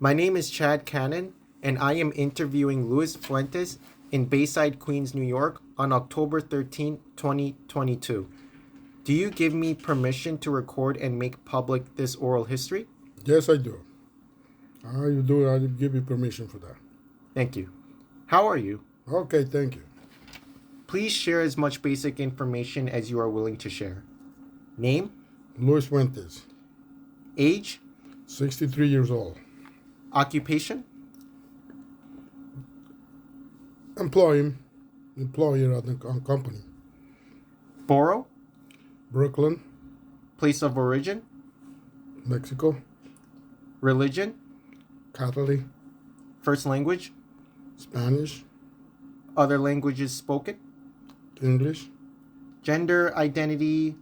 My name is Chad Cannon, and I am interviewing Luis Fuentes in Bayside, Queens, New York on October 13, 2022. Do you give me permission to record and make public this oral history? Yes, I do. I do. I give you permission for that. Thank you. How are you? Okay, thank you. Please share as much basic information as you are willing to share. Name, Luis Fuentes, age, 63 years old. occupation, Employer at the company. borough, Brooklyn, place of origin, Mexico, religion, Catholic, first language, Spanish, other languages spoken, English. gender identity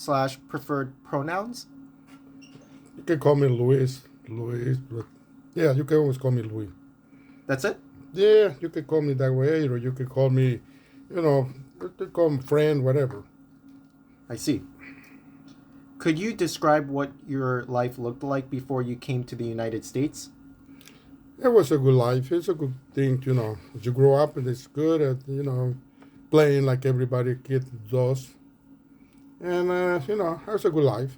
/ preferred pronouns, You can call me Luis, but yeah, you can always call me Luis. That's it? Yeah, you can call me that way, or you can call me, you can call me friend, whatever. I see. Could you describe what your life looked like before you came to the United States? It was a good life. It's a good thing, As you grow up, and it's good at, playing like everybody kid does. And, it's a good life.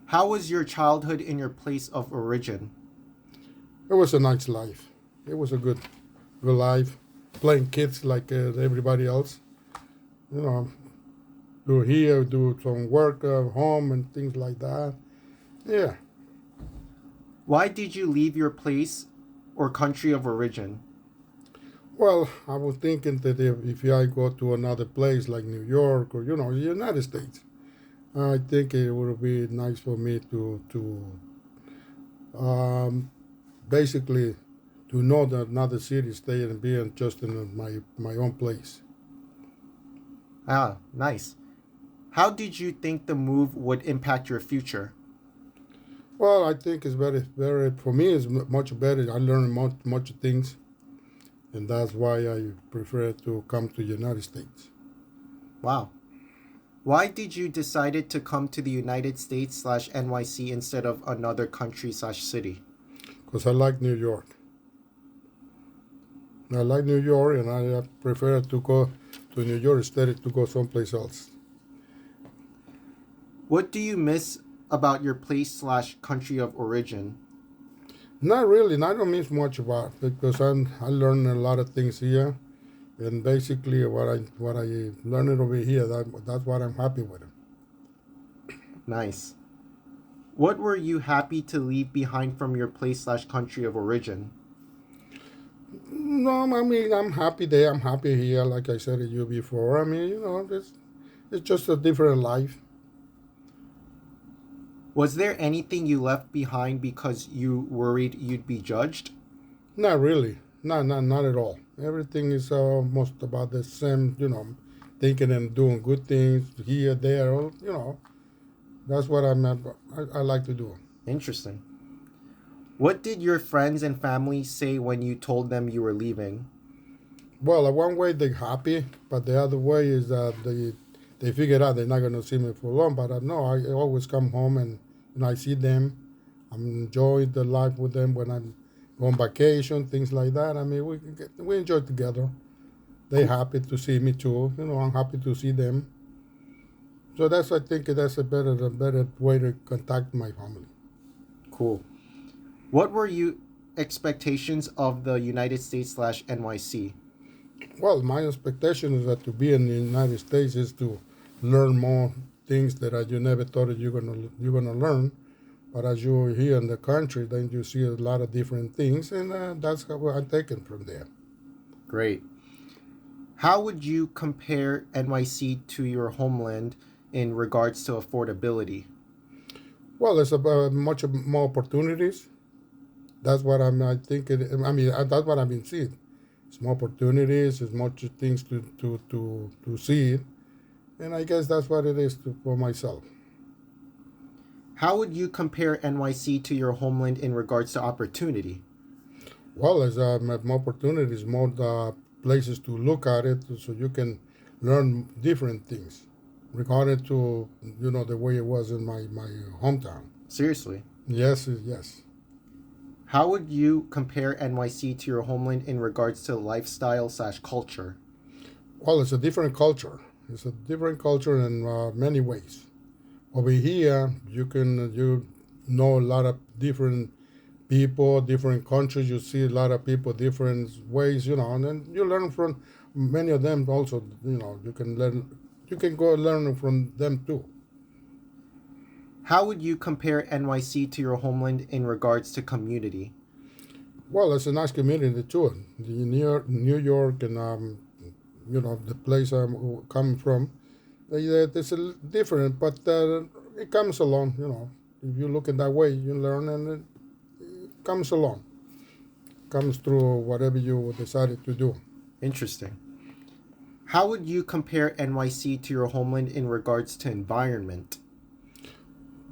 How was your childhood in your place of origin? It was a nice life. It was a good life. Playing kids like everybody else. Do here, do some work at home and things like that. Yeah. Why did you leave your place or country of origin? Well, I was thinking that if I go to another place like New York or, the United States, I think it would be nice for me to basically to know that another city, stay and be just in my own place. Ah, nice. How did you think the move would impact your future? Well, I think it's very, for me, it's much better. I learn much things, and that's why I prefer to come to the United States. Wow. Why did you decided to come to the United States / NYC instead of another country / city? Because I like New York. I like New York, and I prefer to go to New York instead of to go someplace else. What do you miss about your place / country of origin? Not really. I don't miss much about it because I learned a lot of things here, and basically what I learned over here, that's what I'm happy with. Nice. What were you happy to leave behind from your place / country of origin? No, I mean I'm happy there. I'm happy here. Like I said to you before. I mean, it's just a different life. Was there anything you left behind because you worried you'd be judged? Not really. Not at all. Everything is almost about the same, thinking and doing good things here, there, That's what I like to do. Interesting. What did your friends and family say when you told them you were leaving? Well, one way they're happy, but the other way is that they figured out they're not going to see me for long. But no, I always come home and I see them. I'm enjoying the life with them when I'm on vacation, things like that. I mean, we enjoy together. They're happy to see me too. I'm happy to see them. So I think that's a better way to contact my family. Cool. What were your expectations of the United States / NYC? Well, my expectation is that to be in the United States is to learn more things that you never thought you're gonna learn. But as you're here in the country, then you see a lot of different things, and that's how I'm taken from there. Great. How would you compare NYC to your homeland in regards to affordability? Well, it's about much more opportunities. That's what I think. That's what I've been seeing. It's more opportunities. It's much things to see, and I guess that's what it is for myself. How would you compare NYC to your homeland in regards to opportunity? Well, there's more opportunities, more places to look at it, so you can learn different things, regarding to the way it was in my hometown. Seriously? Yes, yes. How would you compare NYC to your homeland in regards to lifestyle/culture? Well, it's a different culture. It's a different culture in many ways. Over here, you know a lot of different people, different countries. You see a lot of people, different ways, and then you learn from many of them. Also, you can go learn from them too. How would you compare NYC to your homeland in regards to community? Well, it's a nice community too. New York, and the place I'm coming from, it's different, but it comes along. If you look in that way, you learn, and it comes along, comes through whatever you decided to do. Interesting. How would you compare NYC to your homeland in regards to environment?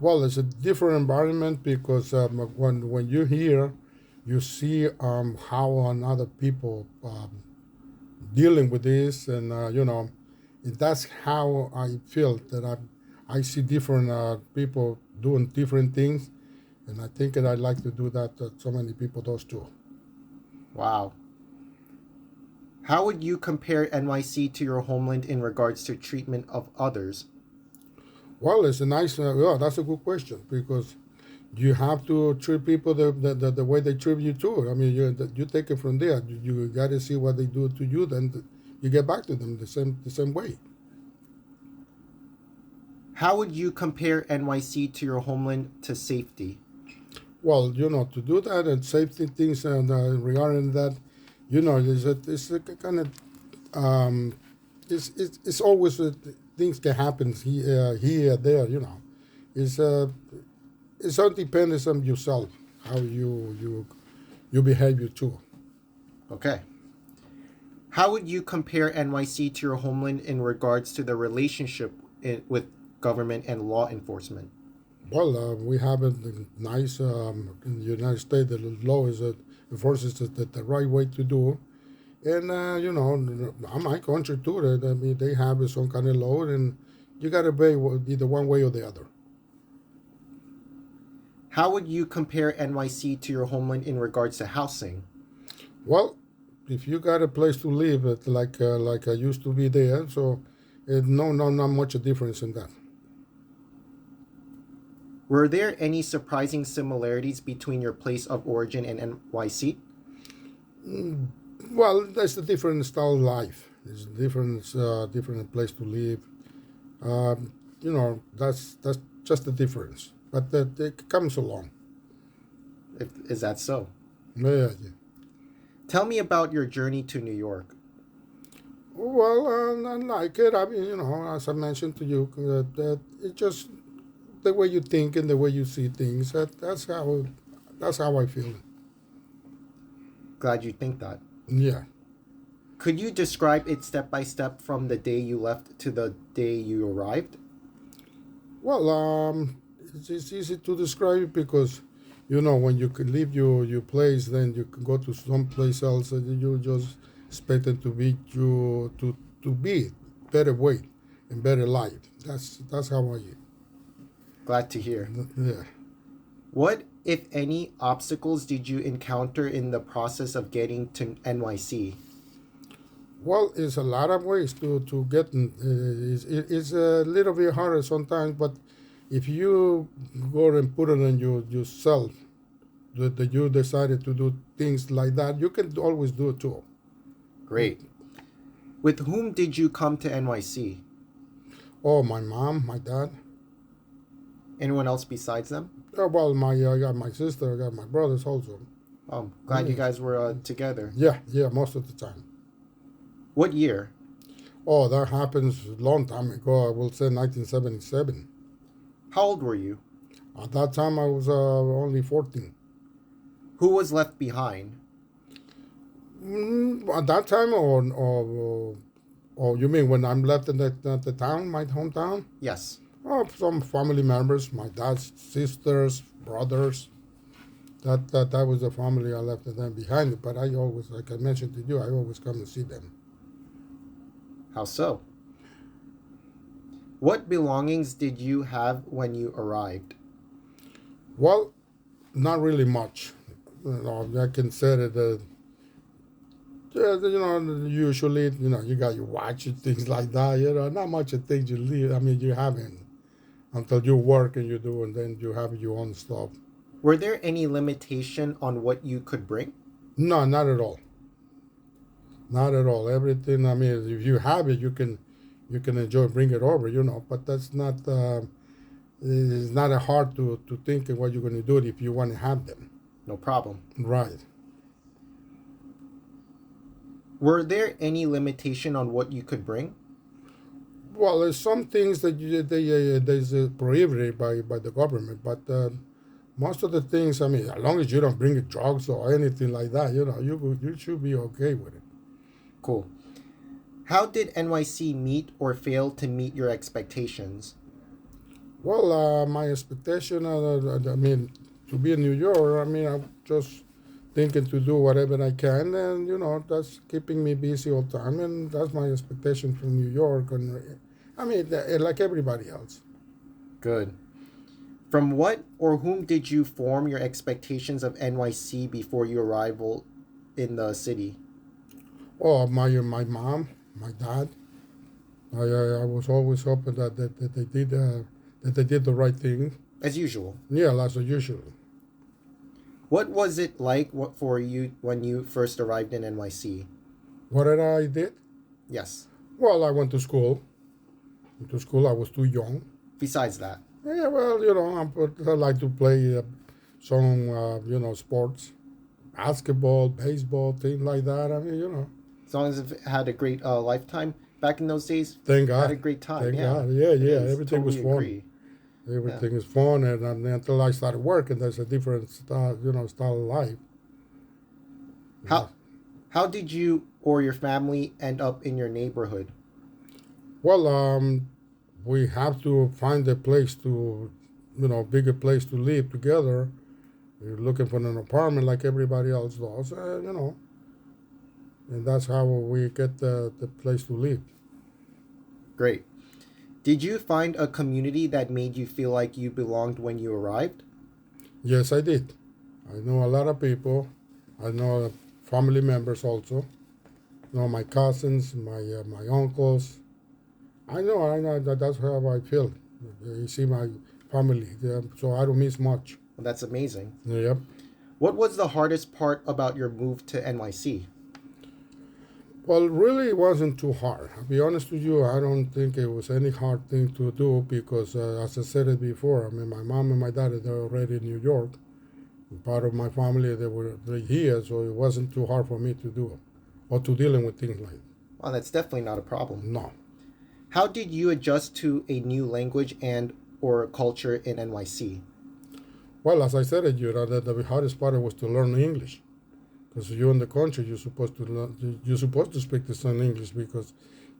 Well, it's a different environment because when you're here, you see how another people dealing with this, and that's how I feel that I see different people doing different things, and I think that I like to do that. So many people does too. Wow. How would you compare NYC to your homeland in regards to treatment of others? Well, it's a nice. That's a good question because you have to treat people the way they treat you too. I mean, you take it from there. You got to see what they do to you, then you get back to them the same way. How would you compare NYC to your homeland to safety? Well, to do that and safety things and regarding that, it's a kind of it's always things can happen here, there. It's it all depends on yourself how you behave too. Okay. How would you compare NYC to your homeland in regards to the relationship with government and law enforcement? Well, we have a nice in the United States. The law is enforces the right way to do, and my country too. I mean, they have some kind of law, and you got to obey either one way or the other. How would you compare NYC to your homeland in regards to housing? Well, if you got a place to live, like I used to be there, so not much a difference in that. Were there any surprising similarities between your place of origin and NYC? Mm, Well, that's a different style of life. It's a different place to live. That's just the difference. But that it comes along. Is that so? Yeah, yeah. Tell me about your journey to New York. Well, I like it. I mean, as I mentioned to you, that it just the way you think and the way you see things. That's how I feel. Glad you think that. Yeah. Could you describe it step by step from the day you left to the day you arrived? Well, it's easy to describe because, when you can leave your place, then you can go to some place else, and you just expect it to be to be better way and better life. That's how I. Glad to hear. Yeah. What, if any, obstacles did you encounter in the process of getting to NYC? Well, it's a lot of ways to get. It's a little bit harder sometimes, but if you go and put it on yourself, that you decided to do things like that, you can always do it too. Great. With whom did you come to NYC? Oh, my mom, my dad. Anyone else besides them? Oh, well, I got my sister, I got my brothers also. Glad you Yeah. guys were together. Yeah, most of the time. What year? Oh, that happens a long time ago. I will say 1977. How old were you? At that time, I was only 14. Who was left behind? At that time, or you mean when I'm left in the town, my hometown? Yes. Oh, some family members, my dad's sisters, brothers. That was the family I left them behind. But I always, like I mentioned to you, I always come and see them. How so? What belongings did you have when you arrived? Well, not really much. I consider the yeah, usually, you got your watch and things like that. Not much of things you leave. I mean, you haven't until you work and you do, and then you have your own stuff. Were there any limitation on what you could bring? No, not at all. Not at all. Everything. I mean, if you have it, you can enjoy bring it over. But that's not. It's not hard to think of what you're going to do if you want to have them. No problem. Right. Were there any limitation on what you could bring? Well, there's some things that there's prohibited by the government, but most of the things, I mean, as long as you don't bring drugs or anything like that, you should be okay with it. Cool. How did NYC meet or fail to meet your expectations? Well, my expectation, I mean, to be in New York, I mean, I'm just thinking to do whatever I can, and that's keeping me busy all the time, and that's my expectation from New York, and I mean, like everybody else. Good. From what or whom did you form your expectations of NYC before your arrival in the city? Oh, my mom, my dad. I was always hoping that they did the right thing. As usual. Yeah, as usual. What was it like for you when you first arrived in NYC? What did I did? Yes. Well, I went to school. To school, I was too young. Besides that? Yeah, well, I like to play some, sports, basketball, baseball, things like that. I mean. As long as it had a great lifetime back in those days, Thank God. had a great time. Thank Yeah. God. Yeah. Everything was fun. Agree. Everything is fun, and until I started working, there's a different style of life. How did you or your family end up in your neighborhood? Well, we have to find a place to, bigger place to live together. We're looking for an apartment like everybody else does, and that's how we get the place to live. Great. Did you find a community that made you feel like you belonged when you arrived? Yes, I did. I know a lot of people. I know family members also. My cousins, my uncles. I know that's how I feel. You see my family, so I don't miss much. Well, that's amazing. Yep. What was the hardest part about your move to NYC? Well, really, it wasn't too hard. I'll be honest with you, I don't think it was any hard thing to do because, as I said it before, I mean, my mom and my dad, they're already in New York. Part of my family, they're here, so it wasn't too hard for me to do or to dealing with things like that. Well, that's definitely not a problem. No. How did you adjust to a new language and or culture in NYC? Well, as I said it, the hardest part was to learn English. Because you're in the country, you're supposed to learn, you're supposed to speak the same English because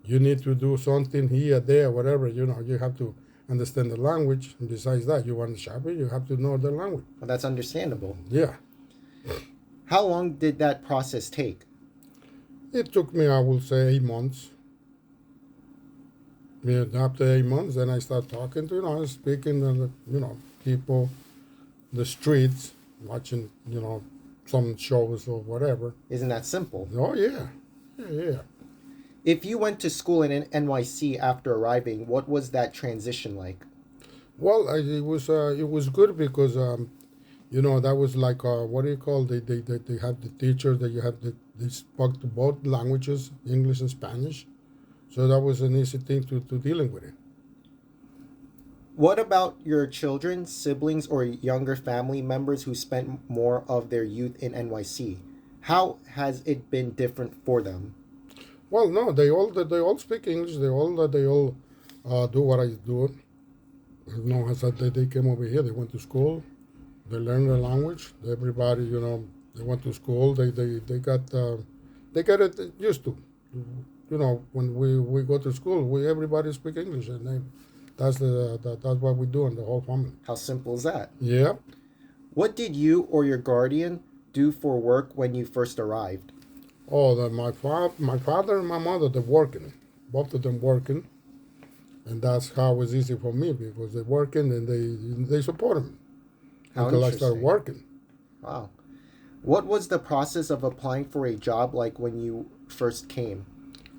you need to do something here, there, whatever. You have to understand the language. And besides that, you want to shop it, you have to know the language. Well, that's understandable. Yeah. How long did that process take? It took me, I will say, 8 months. Yeah, after 8 months, then I start talking to, speaking to, people, the streets, watching, some shows or whatever. Isn't that simple? Oh, yeah. Yeah. If you went to school in NYC after arriving, what was that transition like? Well, it was good because, that was like, what do you call, they have the teachers that they spoke to both languages, English and Spanish. So that was an easy thing to dealing with it. What about your children, siblings, or younger family members who spent more of their youth in NYC? How has it been different for them? Well, no, they all speak English. They all do what I do. I said they came over here. They went to school. They learned the language. Everybody, they went to school. They got it used to. When we go to school, everybody speak English, and that's what we do in the whole family. How simple is that? Yeah. What did you or your guardian do for work when you first arrived? Oh, my father and my mother, they're working, both of them working, and that's how it was easy for me because they're working and they support me How until I interesting. started working. Wow. What was the process of applying for a job like when you first came?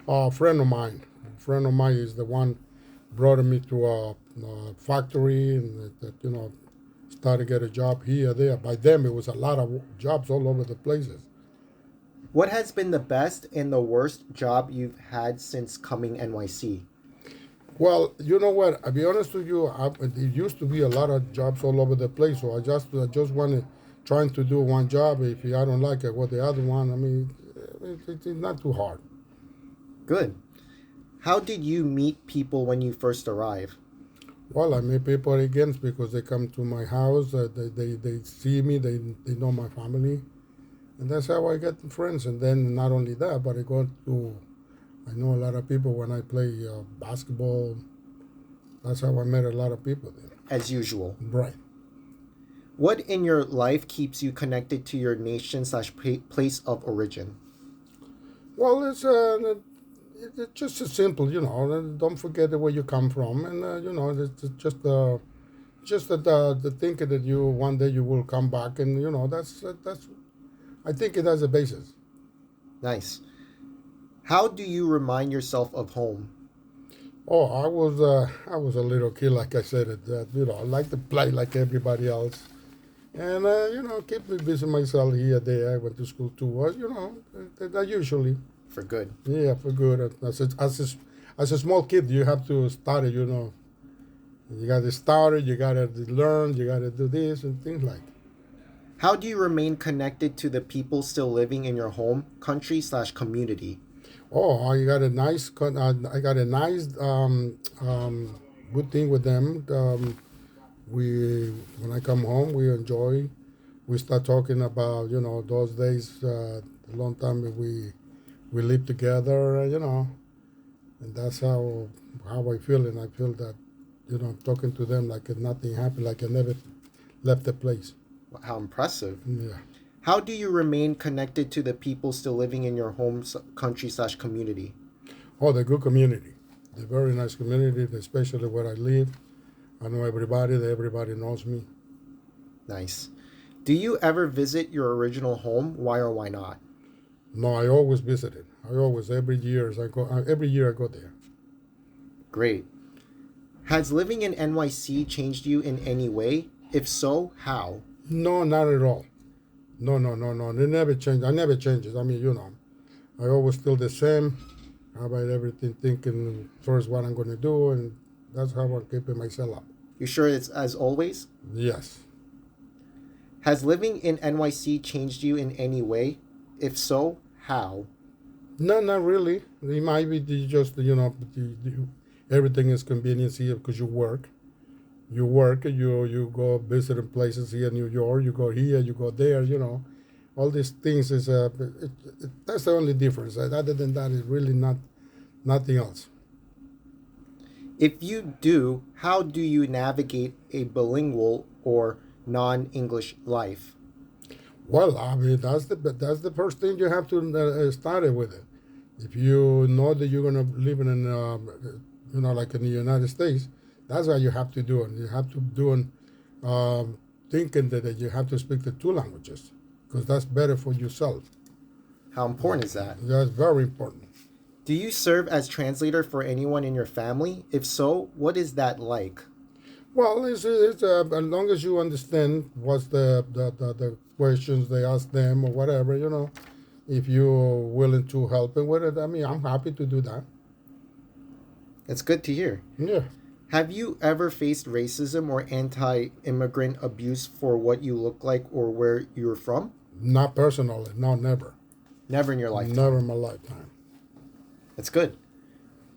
A friend of mine is the one brought me to a factory and that started to get a job here there. By them, it was a lot of jobs all over the places. What has been the best and the worst job you've had since coming NYC? Well, you know what? I'll be honest with you. It used to be a lot of jobs all over the place, so I just wanted trying to do one job. If I don't like it, what the other one. I mean, it's not too hard. Good. How did you meet people when you first arrived? Well, I meet people again because they come to my house. They see me. They know my family, and that's how I get friends. And then not only that, but I know a lot of people when I play basketball. That's how I met a lot of people there. As usual. Right. What in your life keeps you connected to your nation slash place of origin? Well, it's just as simple, Don't forget where you come from, and it's just the thinking that you one day you will come back, and that's. I think it has a basis. Nice. How do you remind yourself of home? Oh, I was a little kid, like I said. I like to play like everybody else, and keep me busy myself here there. I went to school too. That usually. For good. Yeah, for good. As a small kid, you have to start it. You got to start it. You got to learn. You got to do this and things like. How do you remain connected to the people still living in your home country slash community? Oh, I got a nice good thing with them. When I come home, we enjoy. We start talking about those days, a long time we lived together, and that's how I feel, and I feel that I'm talking to them like nothing happened, like I never left the place. How impressive. Yeah. How do you remain connected to the people still living in your home country slash community? Oh, the good community, the very nice community, especially where I live. I know everybody. Everybody knows me. Nice. Do you ever visit your original home? Why or why not? No, I always visit it. Every year I go there. Great. Has living in NYC changed you in any way? If so, how? No, not at all. No, no, no, no. They never change. I never changes. I mean, I always still the same. How about everything thinking first what I'm going to do, and that's how I'm keeping myself up. You sure it's as always? Yes. Has living in NYC changed you in any way? If so, how? No, not really. It might be just everything is convenience here because you work. You go visiting places here in New York. You go here, you go there. All these things is that's the only difference. Other than that, it's really not nothing else. If you do, how do you navigate a bilingual or non-English life? Well, I mean that's the first thing you have to start it with it. If you know that you're gonna live in like in the United States, that's what you have to do, and you have to do thinking that you have to speak the two languages because that's better for yourself. How important is that? That's very important. Do you serve as translator for anyone in your family? If so, what is that like? Well, it's as long as you understand what's the questions they ask them or whatever, if you're willing to help them with it, I mean, I'm happy to do that. It's good to hear. Yeah. Have you ever faced racism or anti-immigrant abuse for what you look like or where you're from? Not personally. No, never. Never in your lifetime. Never in my lifetime. That's good.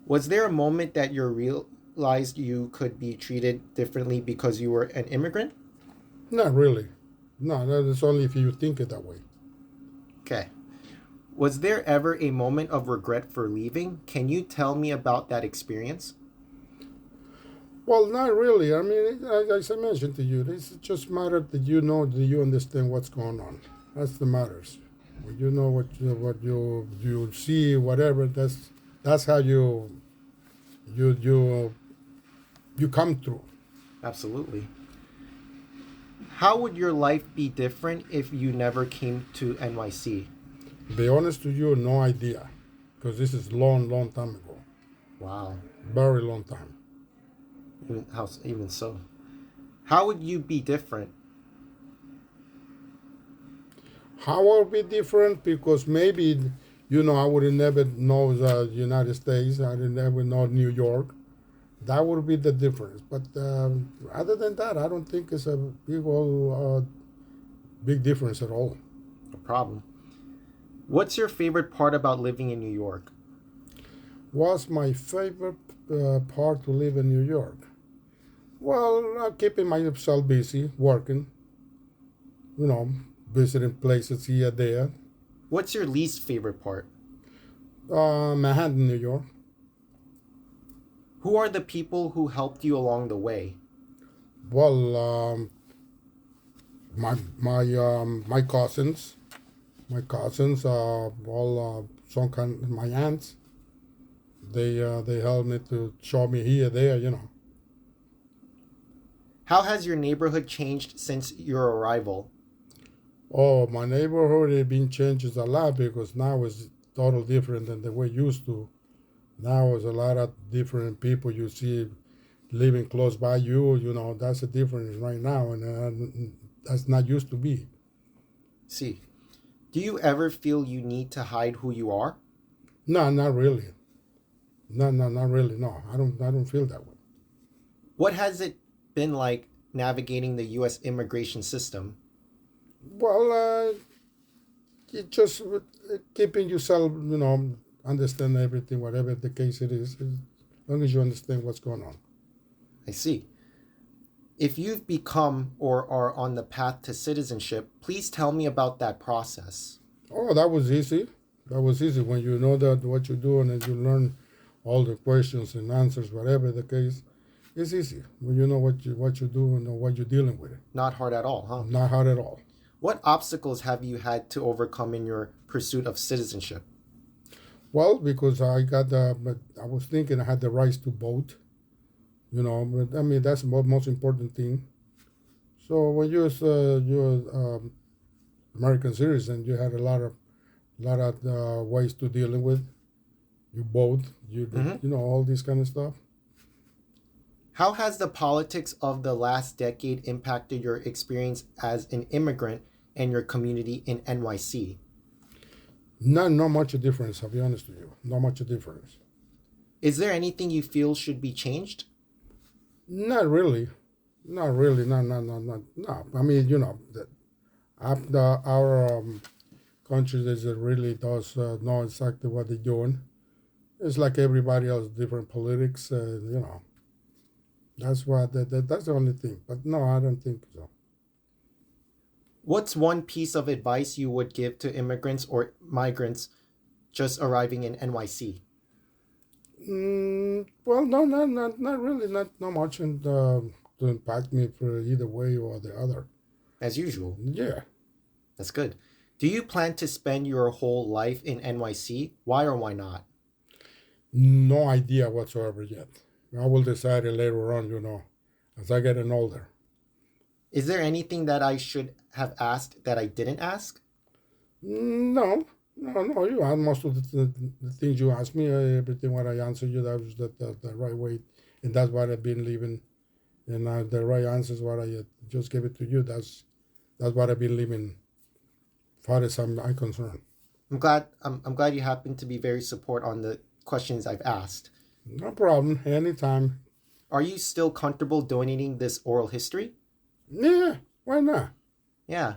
Was there a moment that you realized you could be treated differently because you were an immigrant? Not really. No, that's only if you think it that way. Okay. Was there ever a moment of regret for leaving? Can you tell me about that experience? Well, not really. I mean, as I mentioned to you, it's just matter that you understand what's going on. That's the matters. When you know what you see, whatever. That's how you come through. Absolutely. How would your life be different if you never came to NYC? Be honest to you, no idea, because this is long, long time ago, Wow. very long time. Even so. How would you be different? How will be different? Because maybe, I would never know the United States. I would never know New York. That would be the difference. But other than that, I don't think it's a big difference at all. No problem. What's your favorite part about living in New York? What's my favorite part to live in New York? Well, keeping myself busy, working, you know, visiting places here, there. What's your least favorite part? Manhattan, New York. Who are the people who helped you along the way? Well, my cousins, some kind, my aunts. They helped me to show me here, there. How has your neighborhood changed since your arrival? Oh, my neighborhood has been changed a lot because now it's total different than the way it used to. Now there's a lot of different people you see living close by you. That's a difference right now, and that's not used to be. See, do you ever feel you need to hide who you are? No, not really. No, no, not really. No, I don't feel that way. What has it been like navigating the U.S. immigration system? Well, you just keeping yourself, understand everything, whatever the case it is, as long as you understand what's going on. I see. If you've become or are on the path to citizenship, please tell me about that process. Oh, that was easy. That was easy when you know that what you're doing and you learn all the questions and answers, whatever the case. It's easy when you know what you do and what you're dealing with. Not hard at all, huh? Not hard at all. What obstacles have you had to overcome in your pursuit of citizenship? Well, because but I was thinking I had the rights to vote. But I mean that's the most important thing. So when you're American citizen, you had a lot of ways to dealing with. You vote, all this kind of stuff. How has the politics of the last decade impacted your experience as an immigrant and your community in NYC? Not much a difference. I'll be honest with you. Not much a difference. Is there anything you feel should be changed? Not really. Not really. No. I mean, our country is really does know exactly what they're doing. It's like everybody else, different politics. That's that's the only thing. But no, I don't think so. What's one piece of advice you would give to immigrants or migrants just arriving in NYC? Well, no, not really, not much, and to impact me for either way or the other. As usual. Yeah. That's good. Do you plan to spend your whole life in NYC? Why or why not? No idea whatsoever yet. I will decide it later on, as I get older. Is there anything that I should have asked that I didn't ask? No. You asked most of the things you asked me, everything what I answered you, that was the right way, and that's what I've been living. And the right answers, what I just gave it to you. That's what I've been living, as far as I'm concerned. I'm glad you happen to be very support on the questions I've asked. No problem. Anytime. Are you still comfortable donating this oral history? Yeah. Why not? Yeah.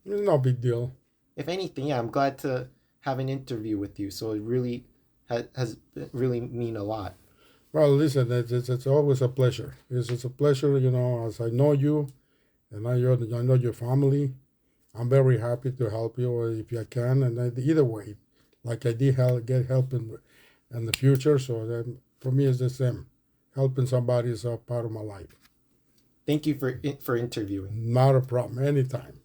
It's no big deal. If anything, yeah, I'm glad to have an interview with you. So it really has really mean a lot. Well, listen, it's always a pleasure. It's a pleasure, as I know you, and I know your family. I'm very happy to help you if I can, and either way, like I did get help in the future. So for me, it's the same. Helping somebody is a part of my life. Thank you for interviewing. Not a problem. Anytime.